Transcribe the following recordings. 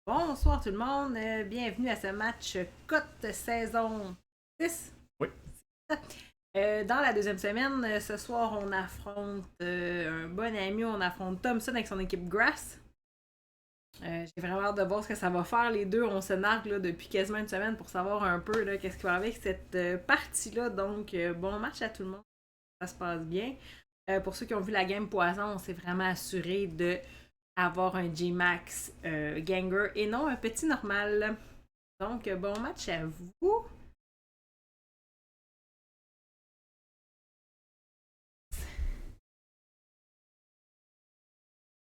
Bonsoir tout le monde, bienvenue à ce match Côte saison 6. Oui. Dans la deuxième semaine, ce soir on affronte un bon ami, on affronte Thompson avec son équipe Grass. J'ai vraiment hâte de voir ce que ça va faire. Les deux, on se nargue là, depuis quasiment une semaine pour savoir un peu là, qu'est-ce qui va avec cette partie-là. Donc, bon match à tout le monde, ça se passe bien. Pour ceux qui ont vu la game Poison, on s'est vraiment assuré de avoir un G-Max Ganger et non un petit normal. Donc, bon match à vous.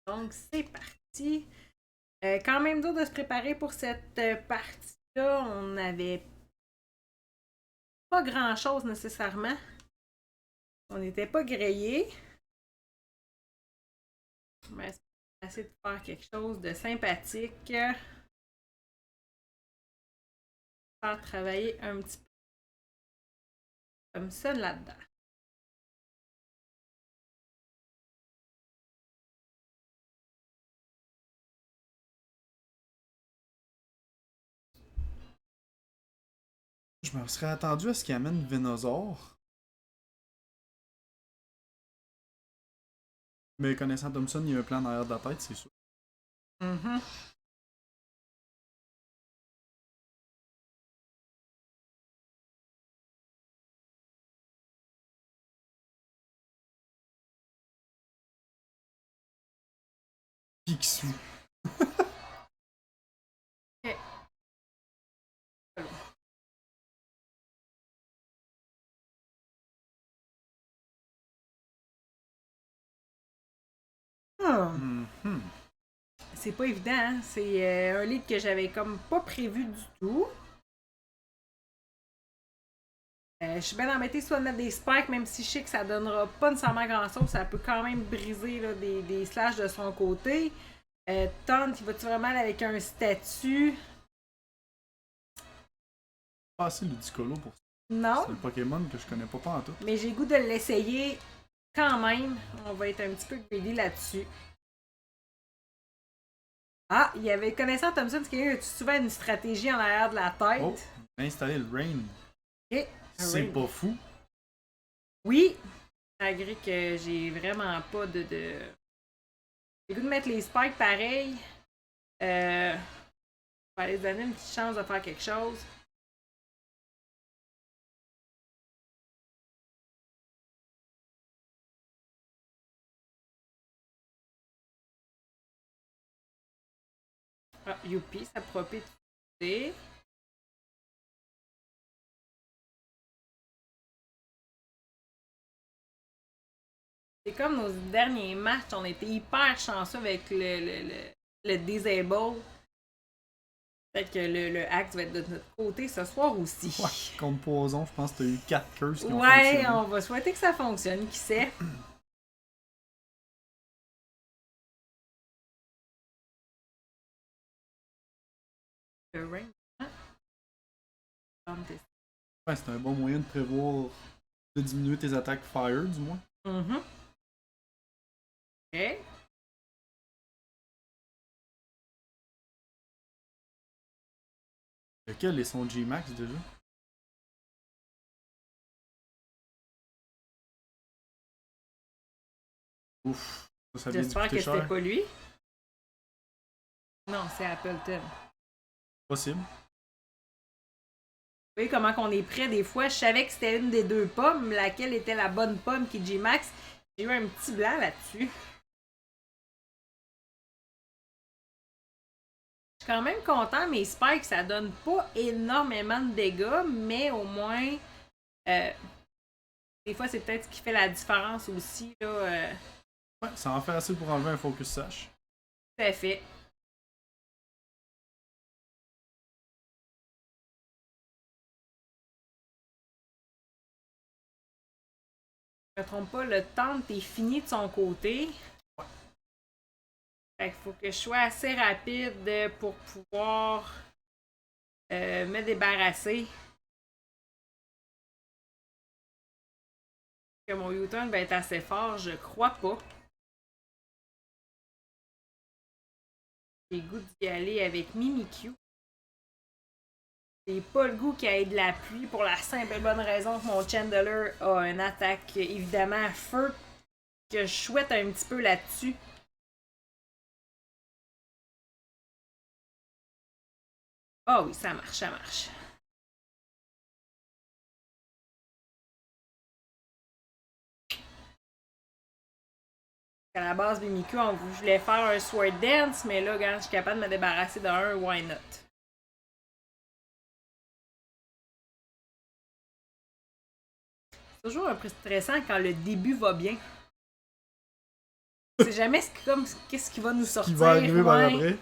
Donc, c'est parti. Quand même dur de se préparer pour cette partie-là. On n'avait pas grand-chose nécessairement. On n'était pas grillés. Mais c'est essayer de faire quelque chose de sympathique. Faire travailler un petit peu comme ça là-dedans. Je me serais attendu à ce qu'il amène Venusaur. Mais connaissant Thompson, il y a un plan en arrière de la tête, c'est sûr. Mhm. Picsou. Ok. Hmm. Mhm. C'est pas évident, hein? C'est un livre que j'avais comme pas prévu du tout. Je suis bien embêtée soit de mettre des spikes, même si je sais que ça donnera pas nécessairement grand chose, ça peut quand même briser là, des slashes de son côté. Taunt, il va-tu vraiment aller avec un statut? Pas assez Ludicolo pour ça. Non, C'est le Pokémon que je connais pas en tout. mais j'ai le goût de l'essayer quand même. On va être un petit peu greedy là-dessus. Ah, il y avait connaissant Thompson, ce qui est souvent une stratégie en arrière de la Oh, tête. installer le Rain. Ok, un C'est rain. pas fou. Oui, malgré que j'ai vraiment pas de... J'ai le goût de mettre les spikes pareil. On va aller donner une petite chance de faire quelque chose. Ah, youpi, ça profite. C'est comme nos derniers matchs, on était hyper chanceux avec le disable. Peut-être que le axe va être de notre côté ce soir aussi. Ouais, contre Poison, je pense que t'as eu 4 curses qui ont Ouais, fonctionné. on va souhaiter que ça fonctionne, qui sait. Le rain. Ouais, c'est un bon moyen de prévoir, de diminuer tes attaques fire, du moins. Mhm. Ok. Lequel est son G-Max déjà? Ouf, ça vient de J'espère coûter que c'était cher. pas lui. Non, c'est Appleton. Possible. Vous voyez comment on est prêt des fois. Je savais que c'était une des deux pommes, laquelle était la bonne pomme qui est G-Max. J'ai eu un petit blanc là-dessus. Je suis quand même content, mes spikes, ça donne pas énormément de dégâts, mais au moins, euh, des fois, c'est peut-être ce qui fait la différence aussi. Là, Ouais, ça en fait assez pour enlever un Focus Sash. tout à fait. Je me trompe pas, le temps est fini de son côté. Fait qu'il faut que je sois assez rapide pour pouvoir me débarrasser. Que mon U-turn va être assez fort, je crois pas. j'ai le goût d'y aller avec Mimikyu. J'ai pas le goût qu'il y ait de la pluie pour la simple et bonne raison que mon Chandler a une attaque évidemment à feu que je souhaite un petit peu là-dessus. Ah oui, ça marche, ça marche. À la base, Mimikyu, je voulais faire un Sword Dance, mais là, quand je suis capable de me débarrasser d'un, why not? C'est toujours un peu stressant quand le début va bien. C'est jamais qu'est-ce qui va nous sortir. Qui va arriver par ouais. après.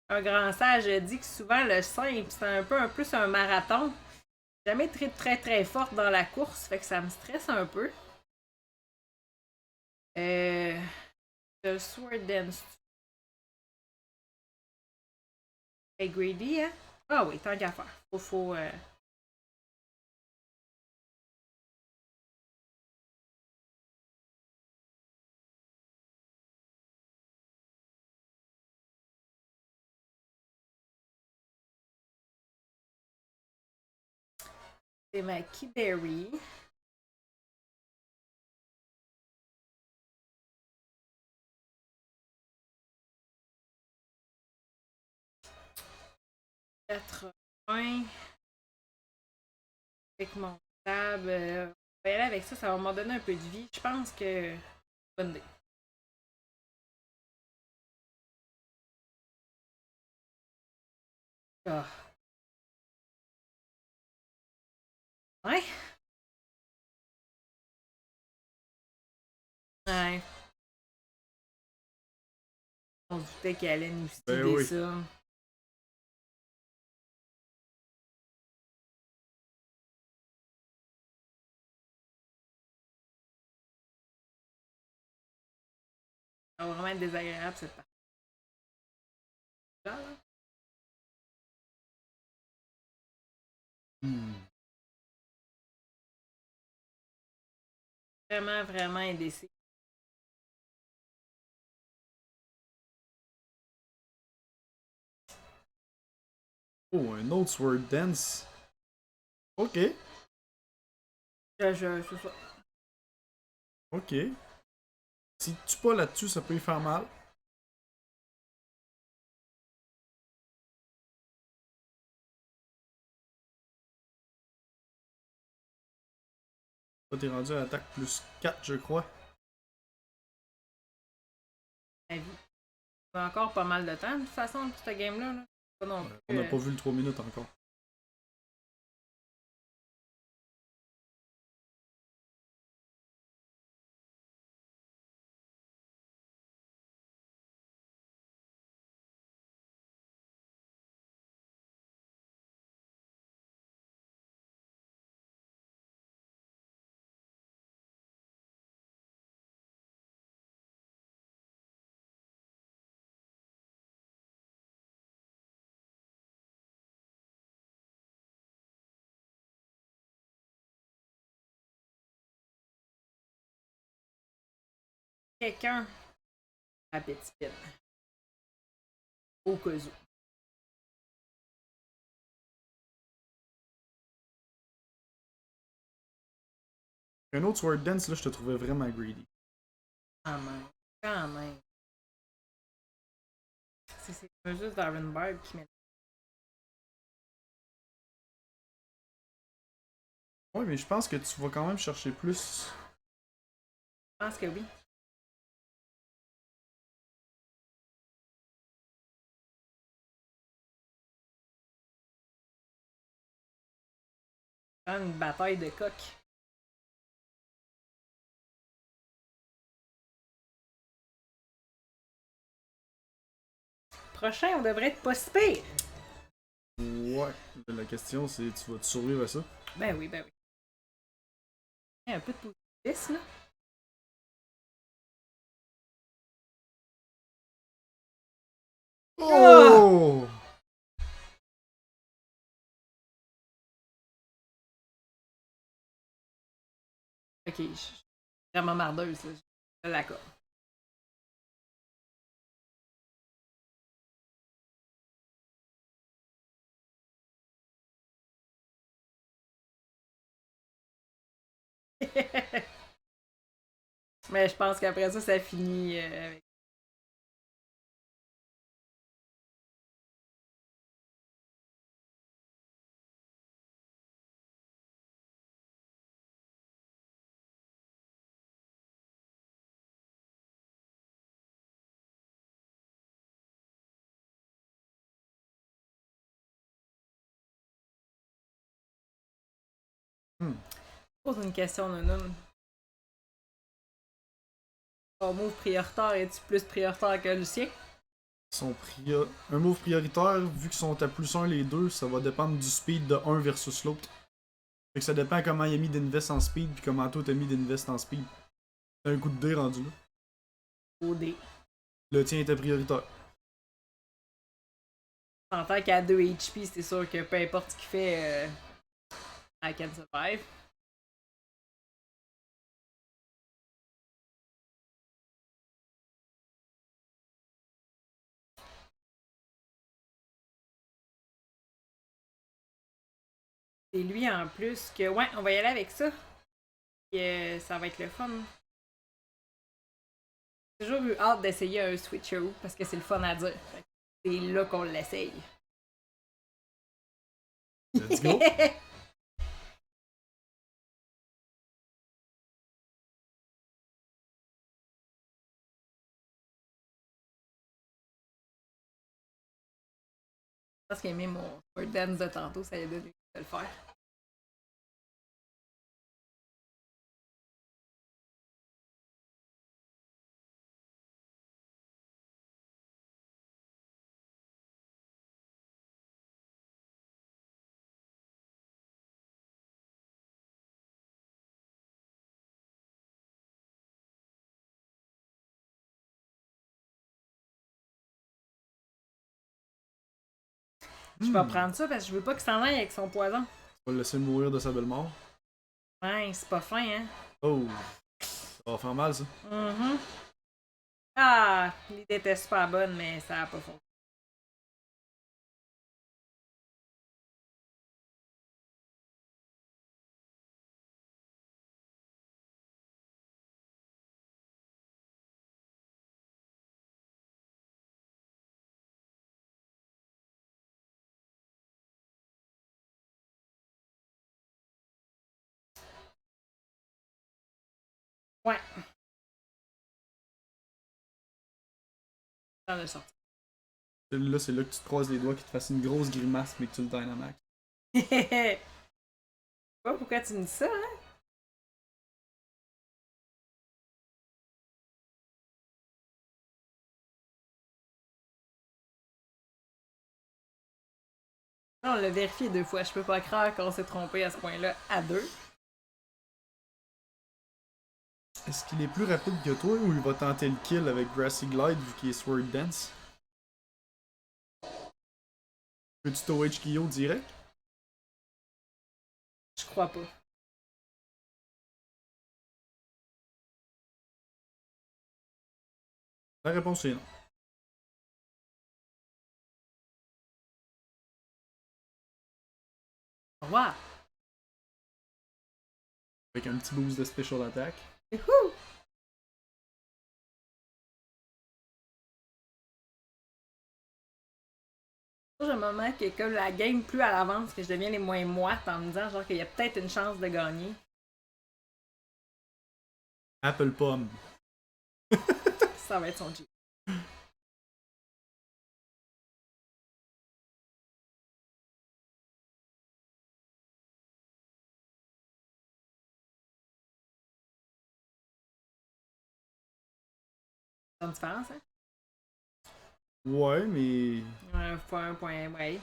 Un grand sage dit que souvent le simple, c'est un peu plus un marathon. Jamais très très très forte dans la course, fait que ça me stresse un peu. Le Sword Dance. Hey, Greedy, hein? Ah oui, tant qu'à faire. Faut C'est ma Keyberry. Avec mon tab. On va y aller avec ça, ça va m'en donner un peu de vie. Je pense que. Bonne idée. Ah. Ouais. Ouais. On se doutait qu'elle allait nous styler oui. ça. Ça va vraiment être désagréable cette partie. Là. Vraiment, vraiment indécis. Oh, un autre Sword Dance. Ok. Je sais ça. Ok. Si tu pas là-dessus, ça peut y faire mal. Toi, t'es rendu à l'attaque plus 4, je crois. La vie. On a encore pas mal de temps, de toute façon, pour cette game-là. Là. Pas non plus, On n'a pas vu le 3 minutes encore. quelqu'un à petit pin. Au cas où. Un autre Sword Dance, là, je te trouvais vraiment greedy. Quand même. Quand même. C'est juste Darren Barb qui met. Ouais, mais je pense que tu vas quand même chercher plus. Je pense que oui. Une bataille de coq. Prochain, on devrait être pas si pire. Ouais. La question, c'est tu vas te survivre à ça? Ben oui, ben oui. Il y a un peu de positivisme, là. Oh! Ok, je suis vraiment mardeuse, là. Je l'accorde. Mais je pense qu'après ça, ça finit avec. Pose une question, Nounoun. Ton move prioritaire, es-tu plus prioritaire que le sien? Un move prioritaire, vu qu'ils sont à +1 les deux, ça va dépendre du speed de un versus l'autre. Fait que ça dépend comment il a mis d'invest en speed, puis comment toi t'as mis d'invest en speed. C'est un coup de dé rendu là. OD. Le tien était prioritaire. En tant qu'à 2 HP, c'est sûr que peu importe ce qu'il fait, I can survive. C'est lui en plus que. Ouais, on va y aller avec ça. Et, ça va être le fun. J'ai toujours eu hâte d'essayer un switcheroo parce que c'est le fun à dire. C'est là qu'on l'essaye. Let's go! Parce qu'il a mis mon word dance de tantôt, ça lui a donné de le faire. Je vais prendre ça parce que je veux pas qu'il s'en aille avec son poison. Tu vas le laisser mourir de sa belle mort. Ouais, c'est pas fin, hein? Oh! Ça va faire mal, ça. Ah! L'idée était super bonne, mais ça a pas fonctionné. Ouais. Temps de sortir. Là, c'est là que tu te croises les doigts, qu'il te fasse une grosse grimace, mais que tu le Dynamax. Je sais pas pourquoi tu me dis ça, hein? On l'a vérifié 2 fois. Je peux pas croire qu'on s'est trompé à ce point-là à 2. Est-ce qu'il est plus rapide que toi ou il va tenter le kill avec Grassy Glide vu qu'il est Sword Dance? Peux-tu t'au HKO direct? Je crois pas. La réponse est non. Wow! Avec un petit boost de special attack. Youhou! J'ai un moment que comme la game plus à l'avance, que je deviens les moins moites en me disant genre qu'il y a peut-être une chance de gagner. Apple Pomme. Ça va être son G. C'est une différence, hein? Ouais, mais. 1 point, ouais.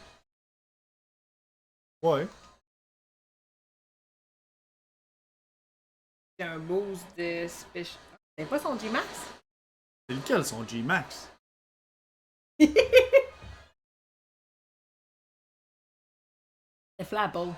Ouais. J'ai un boost de special. C'est pas son G-Max? C'est lequel son G-Max? C'est Flapple.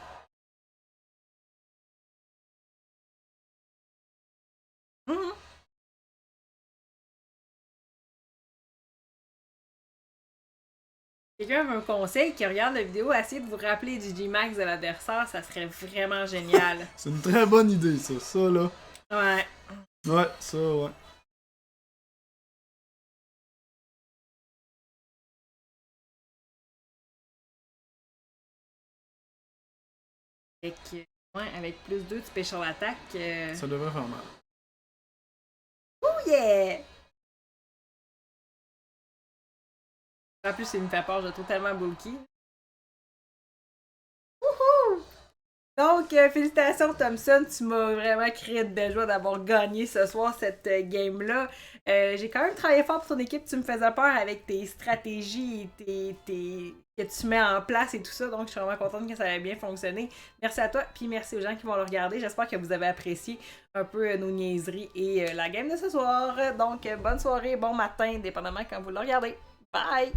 Quelqu'un veut un conseil qui regarde la vidéo, essayez de vous rappeler du G-Max de l'adversaire, ça serait vraiment génial. C'est une très bonne idée, ça. Ça, là. Ouais. Ouais, ça, ouais. Avec plus 2, tu pêches sur l'attaque. Ça devrait faire mal. Oh yeah! En plus, il me fait peur, je le trouve tellement bulky. Wouhou! Donc, félicitations Thompson, tu m'as vraiment créé de belle joie d'avoir gagné ce soir cette game-là. J'ai quand même travaillé fort pour ton équipe, tu me faisais peur avec tes stratégies et que tu mets en place et tout ça, donc je suis vraiment contente que ça ait bien fonctionné. Merci à toi, puis merci aux gens qui vont le regarder. J'espère que vous avez apprécié un peu nos niaiseries et la game de ce soir. Donc, bonne soirée, bon matin, dépendamment quand vous le regardez. Bye!